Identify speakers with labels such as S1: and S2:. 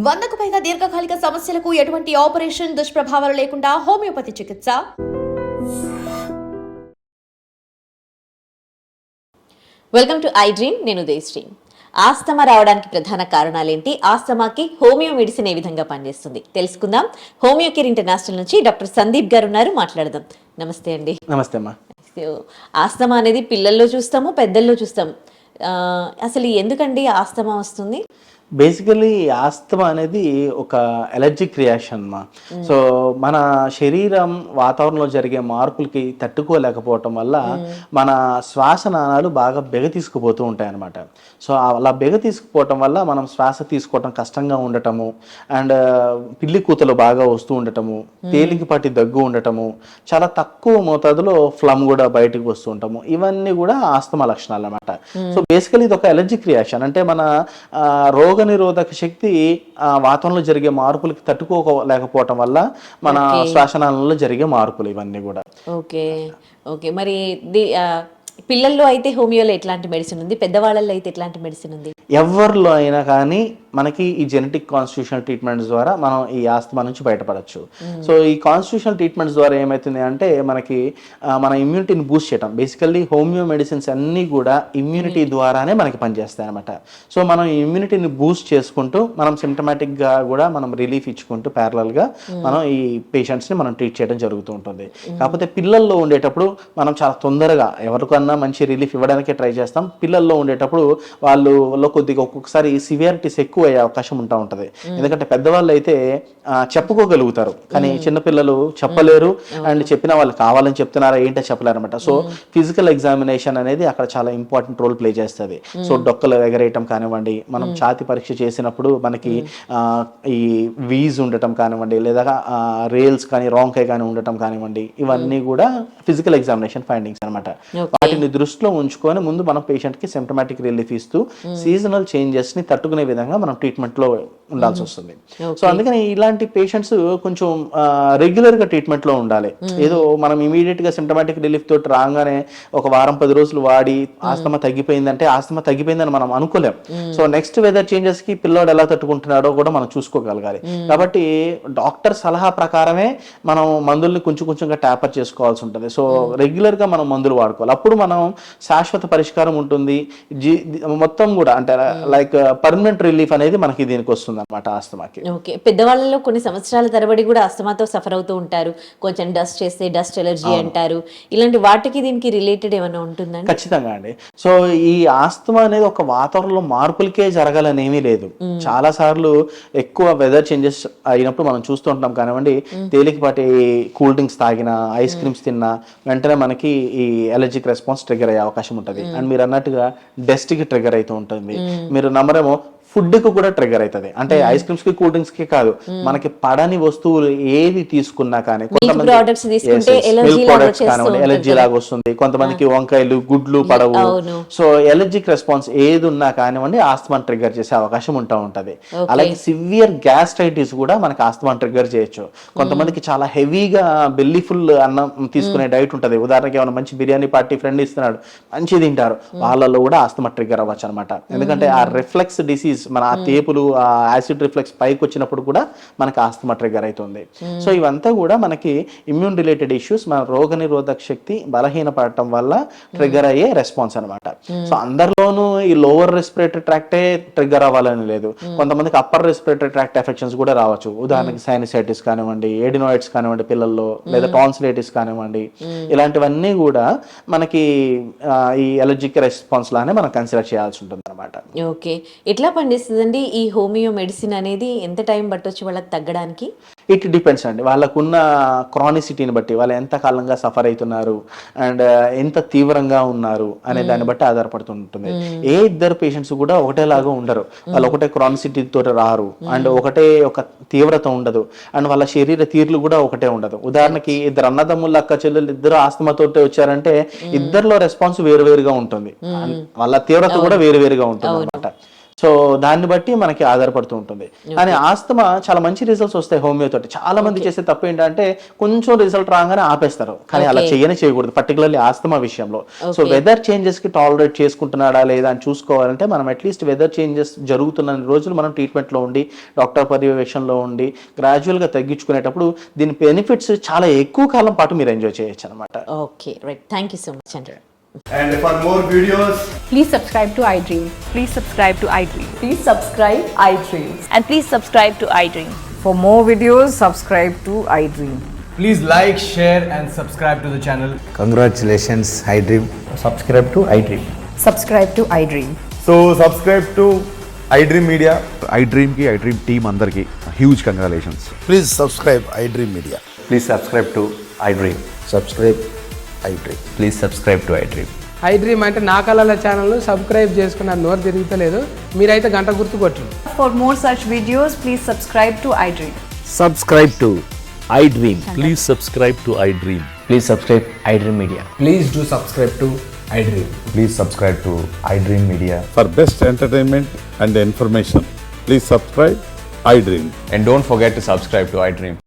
S1: 100కు పైగా దీర్ఘకాలిక సమస్యలకు ఎటువంటి ఆపరేషన్ దుష్ప్రభావాలు లేకుండా హోమియోపతి చికిత్స.
S2: Welcome to I dream. నేను ఉదయశ్రీ. ఆస్తమా రావడానికి ప్రధాన కారణాలేంటి, ఆస్తమాకి హోమియో మెడిసిన్ ఏ విధంగా పనిచేస్తుంది తెలుసుకుందాం. హోమియో కేర్ ఇంటర్నేషనల్ నుంచి డాక్టర్ సందీప్ గారు ఉన్నారు, మాట్లాడదాం. నమస్తే అండి.
S3: నమస్తే అమ్మా.
S2: ఆస్తమా అనేది పిల్లల్లో చూస్తాము, పెద్దల్లో చూస్తాము. అసలు ఎందుకండి ఆస్తమా వస్తుంది?
S3: బేసికలీ ఆస్తమా అనేది ఒక ఎలర్జిక్ రియాక్షన్ అమ్మా. సో మన శరీరం వాతావరణంలో జరిగే మార్పులకి తట్టుకోలేకపోవటం వల్ల మన శ్వాసనాళాలు బాగా బెగ తీసుకుపోతూ ఉంటాయి అన్నమాట. సో అలా బెగ తీసుకుపోవటం వల్ల మనం శ్వాస తీసుకోవటం కష్టంగా ఉండటము, అండ్ పిల్లి కూతలు బాగా వస్తూ ఉండటము, తేలికపాటి దగ్గు ఉండటము, చాలా తక్కువ మోతాదులో ఫ్లమ్ కూడా బయటకు వస్తూ ఉంటాము. ఇవన్నీ కూడా ఆస్తమా లక్షణాలు అన్నమాట. సో బేసికలీ ఇది ఒక ఎలర్జిక్ రియాక్షన్. అంటే మన రోగ నిరోధక శక్తి వాతావరణంలో జరిగే మార్పులకి తట్టుకోలేకపోవటం వల్ల మన శ్వాసనాళంలో జరిగే మార్పులు ఇవన్నీ కూడా.
S2: Okay okay. మరి పిల్లల్లో అయితే హోమియోలో ఎట్లాంటి మెడిసిన్ ఉంది, పెద్దవాళ్ళల్లో అయితే ఎట్లాంటి మెడిసిన్ ఉంది?
S3: ఎవరిలో అయినా కానీ మనకి ఈ జెనెటిక్ కాన్స్టిట్యూషనల్ ట్రీట్మెంట్స్ ద్వారా మనం ఈ ఆస్తమా నుంచి బయటపడచ్చు. సో ఈ కాన్స్టిట్యూషనల్ ట్రీట్మెంట్స్ ద్వారా ఏమవుతుంది అంటే మనకి మన ఇమ్యూనిటీని బూస్ట్ చేయడం. బేసికల్లీ హోమియో మెడిసిన్స్ అన్నీ కూడా ఇమ్యూనిటీ ద్వారానే మనకి పనిచేస్తాయి అనమాట. సో మనం ఇమ్యూనిటీని బూస్ట్ చేసుకుంటూ మనం సిమ్టమాటిక్గా కూడా మనం రిలీఫ్ ఇచ్చుకుంటూ ప్యారలల్గా మనం ఈ పేషెంట్స్ని మనం ట్రీట్ చేయడం జరుగుతూ ఉంటుంది. కాకపోతే పిల్లల్లో ఉండేటప్పుడు మనం చాలా తొందరగా ఎవరికన్నా మంచి రిలీఫ్ ఇవ్వడానికే ట్రై చేస్తాం. పిల్లల్లో ఉండేటప్పుడు వాళ్ళలో కొద్దిగా ఒక్కొక్కసారి సివియారిటీస్ ఎక్కువ అయ్యే అవకాశం ఉంటా ఉంటుంది. ఎందుకంటే పెద్దవాళ్ళు అయితే చెప్పుకోగలుగుతారు, కానీ చిన్నపిల్లలు చెప్పలేరు, అండ్ చెప్పిన వాళ్ళు కావాలని చెప్తున్నారా ఏంటో చెప్పలేరు అనమాట. సో ఫిజికల్ ఎగ్జామినేషన్ అనేది అక్కడ చాలా ఇంపార్టెంట్ రోల్ ప్లే చేస్తుంది. సో డొక్కలు ఎగరేయటం కానివ్వండి, మనం ఛాతి పరీక్ష చేసినప్పుడు మనకి ఈ వీజ్ ఉండటం కానివ్వండి, లేదా రేల్స్ కానీ రాంకై కానీ ఉండటం కానివ్వండి, ఇవన్నీ కూడా ఫిజికల్ ఎగ్జామినేషన్ ఫైండింగ్స్ అనమాట. వాటిని దృష్టిలో ఉంచుకొని ముందు మనం పేషెంట్ కి సిమ్టమాటిక్ రిలీఫ్ ఇస్తూ సీజనల్ చేంజెస్ ని తట్టుకునే విధంగా మనం ట్రీట్మెంట్ లో ఉండాల్సి వస్తుంది. సో అందుకని ఇలాంటి పేషెంట్స్ కొంచెం రెగ్యులర్ గా ట్రీట్మెంట్ లో ఉండాలి. ఏదో మనం ఇమీడియట్ గా సిమ్టమాటిక్ రిలీఫ్ తోటి రాగానే ఒక వారం 10 రోజులు వాడి ఆస్తమా తగ్గిపోయిందంటే ఆస్తమా తగ్గిపోయిందని మనం అనుకోలేం. సో నెక్స్ట్ వెదర్ చేంజెస్ కి పిల్లోడు ఎలా తట్టుకుంటున్నాడో కూడా మనం చూసుకోగలగాలి. కాబట్టి డాక్టర్ సలహా ప్రకారమే మనం మందుల్ని కొంచెంగా ట్యాపర్ చేసుకోవాల్సి ఉంటుంది. సో రెగ్యులర్ గా మనం మందులు వాడుకోవాలి. అప్పుడు మనం శాశ్వత పరిష్కారం ఉంటుంది. మొత్తం కూడా అంటే లైక్ పర్మనెంట్ రిలీఫ్ అనేది మనకి దీనికి వస్తుంది అన్నమాట ఆస్తమాకి.
S2: ఓకే. పెద్దవాళ్ళలో కొన్ని సంవత్సరాల తరబడి కూడా ఆస్తమాతో సఫర్ అవుతూ ఉంటారు. కొంచెం డస్ట్ చేస్తే డస్ట్ ఎలర్జీ అంటారు. ఇలాంటి వాటికి దీనికి రిలేటెడ్ ఏమైనా ఉంటుందండి?
S3: ఖచ్చితంగా అండి. సో ఈ ఆస్తమా అనేది ఒక వాతావరణంలో మార్పులకే జరగాలని ఏమీ లేదు. చాలా సార్లు ఎక్కువ వెదర్ చేంజెస్ అయినప్పుడు మనం చూస్తూ ఉంటాం కానివ్వండి, తేలికపాటి కూల్ డ్రింక్స్ తాగినా, ఐస్ క్రీమ్స్ తిన్నా వెంటనే మనకి ఈ ఎలర్జిక్ రెస్పాన్స్ ట్రిగర్ అయ్యే అవకాశం ఉంటుంది. అండ్ మీరు అన్నట్టుగా డస్ట్ కి ట్రిగర్ అవుతూ ఉంటుంది. మీరు నమ్మరేమో ఫుడ్ కు కూడా ట్రిగర్ అవుతుంది. అంటే ఐస్ క్రీమ్స్ కి కూల్ డ్రింక్స్ కి కాదు, మనకి పడని వస్తువులు ఏది తీసుకున్నా కానీ కొంతమంది మిల్క్ ప్రొడక్ట్స్ కానివ్వండి ఎలర్జీ లాగా వస్తుంది. కొంతమందికి వంకాయలు గుడ్లు పడవు. సో ఎలర్జిక్ రెస్పాన్స్ ఏది ఉన్నా కానివ్వండి ఆస్తమాన్ ట్రిగర్ చేసే అవకాశం ఉంటా ఉంటది. అలాగే సివియర్ గ్యాస్ట్రైటిస్ కూడా మనకి ఆస్తమాన్ ట్రిగర్ చేయొచ్చు. కొంతమందికి చాలా హెవీగా బెల్లీ ఫుల్ అన్నం తీసుకునే డైట్ ఉంటుంది. ఉదాహరణకి ఏమైనా మంచి బిర్యానీ పార్టీ ఫ్రెండ్ ఇస్తున్నాడు, మంచి తింటారు, వాళ్ళలో కూడా ఆస్తమా ట్రిగర్ అవ్వచ్చు అనమాట. ఎందుకంటే ఆ రిఫ్లెక్స్ డిసీజ్ మన ఆ తేపులు ఆ యాసిడ్ రిఫ్లెక్స్ పైకి వచ్చినప్పుడు కూడా మనకి ఆస్తమా ట్రిగర్ అవుతుంది. సో ఇవంతా కూడా మనకి ఇమ్యూన్ రిలేటెడ్ ఇష్యూస్, మన రోగ నిరోధక శక్తి బలహీనపడటం వల్ల ట్రిగర్ అయ్యే రెస్పాన్స్ అనమాట. సో అందరిలోనూ ఈ లోవర్ రెస్పిరేటరీ ట్రాక్టే ట్రిగర్ అవ్వాలని లేదు. కొంతమందికి అప్పర్ రెస్పిరేటరీ ట్రాక్ట్ ఎఫెక్షన్స్ కూడా రావచ్చు. ఉదాహరణకి సైనసైటిస్ కానివ్వండి, ఏడినోయిడ్స్ కానివ్వండి పిల్లల్లో, లేదా టాన్సిలైటిస్ కానివ్వండి, ఇలాంటివన్నీ కూడా మనకి ఈ ఎలర్జిక్ రెస్పాన్స్ లానే మనం కన్సిడర్ చేయాల్సి ఉంటుంది అనమాట.
S2: ఓకే. ఎట్లా పండిస్తుందండి ఈ హోమియో మెడిసిన్ అనేది? ఎంత టైం పట్టొచ్చు వాళ్ళకి తగ్గడానికి?
S3: ఇట్ డిపెండ్స్ అండి. వాళ్ళకున్న క్రానిసిటీని బట్టి, వాళ్ళు ఎంత కాలంగా సఫర్ అవుతున్నారు అండ్ ఎంత తీవ్రంగా ఉన్నారు అనే దాన్ని బట్టి ఆధారపడుతుంటుంది. ఏ ఇద్దరు పేషెంట్స్ కూడా ఒకటేలాగా ఉండరు. వాళ్ళు ఒకటే క్రానిసిటీ తోటి రారు, అండ్ ఒకటే ఒక తీవ్రత ఉండదు, అండ్ వాళ్ళ శరీర తీరులు కూడా ఒకటే ఉండదు. ఉదాహరణకి ఇద్దరు అన్నదమ్ముళ్ళు అక్క చెల్లెలు ఇద్దరు ఆస్తమాతోటే వచ్చారంటే ఇద్దరిలో రెస్పాన్స్ వేరువేరుగా ఉంటుంది, వాళ్ళ తీవ్రత కూడా వేరువేరుగా ఉంటుంది అనమాట. సో దాన్ని బట్టి మనకి ఆధారపడుతూ ఉంటుంది. కానీ ఆస్తమా చాలా మంచి రిజల్ట్స్ వస్తాయి హోమియో తోటి. చాలా మంది చేసే తప్పు ఏంటంటే కొంచెం రిజల్ట్ రాగానే ఆపేస్తారు, కానీ అలా చేయకూడదు, పర్టికులర్లీ ఆస్తమా విషయంలో. సో వెదర్ చేంజెస్ కి టాలరేట్ చేసుకుంటున్నాడా లేదా అని చూసుకోవాలంటే మనం అట్లీస్ట్ వెదర్ చేంజెస్ జరుగుతున్న రోజులు మనం ట్రీట్మెంట్ లో ఉండి డాక్టర్ పర్యవేక్షణలో ఉండి గ్రాడ్యువల్ గా తగ్గించుకునేటప్పుడు దీని బెనిఫిట్స్ చాలా ఎక్కువ కాలం పాటు మీరు ఎంజాయ్ చేయొచ్చు అనమాట.
S2: Okay right, thank you so much అండి.
S4: And for more videos,
S5: Please subscribe to iDream.
S6: Please subscribe to iDream.
S5: Please subscribe iDream.
S6: And please subscribe to iDream.
S5: For more videos, subscribe to iDream.
S4: please like, share and subscribe to the channel.
S7: Congratulations, iDream.
S4: Subscribe to iDream.
S5: Subscribe to iDream.
S4: So subscribe to iDream Media.
S8: iDream ki iDream team అందరికి huge congratulations.
S7: Please subscribe iDream Media.
S4: Please subscribe to iDream.
S7: Subscribe iDream.
S4: Please subscribe to iDream.
S9: iDream అంటే నా కళల channel subscribe చేసుకున్న నోరు తిరుగుతలేదు, మీరైతే గంట గుర్తు కొట్టండి.
S5: For more such videos, please subscribe to iDream.
S10: Subscribe to iDream.
S11: Please subscribe to iDream.
S4: Please subscribe iDream Media.
S9: Please do subscribe to iDream.
S4: Please subscribe to iDream Media.
S8: For best entertainment and information, please subscribe iDream.
S4: And don't forget to subscribe to iDream.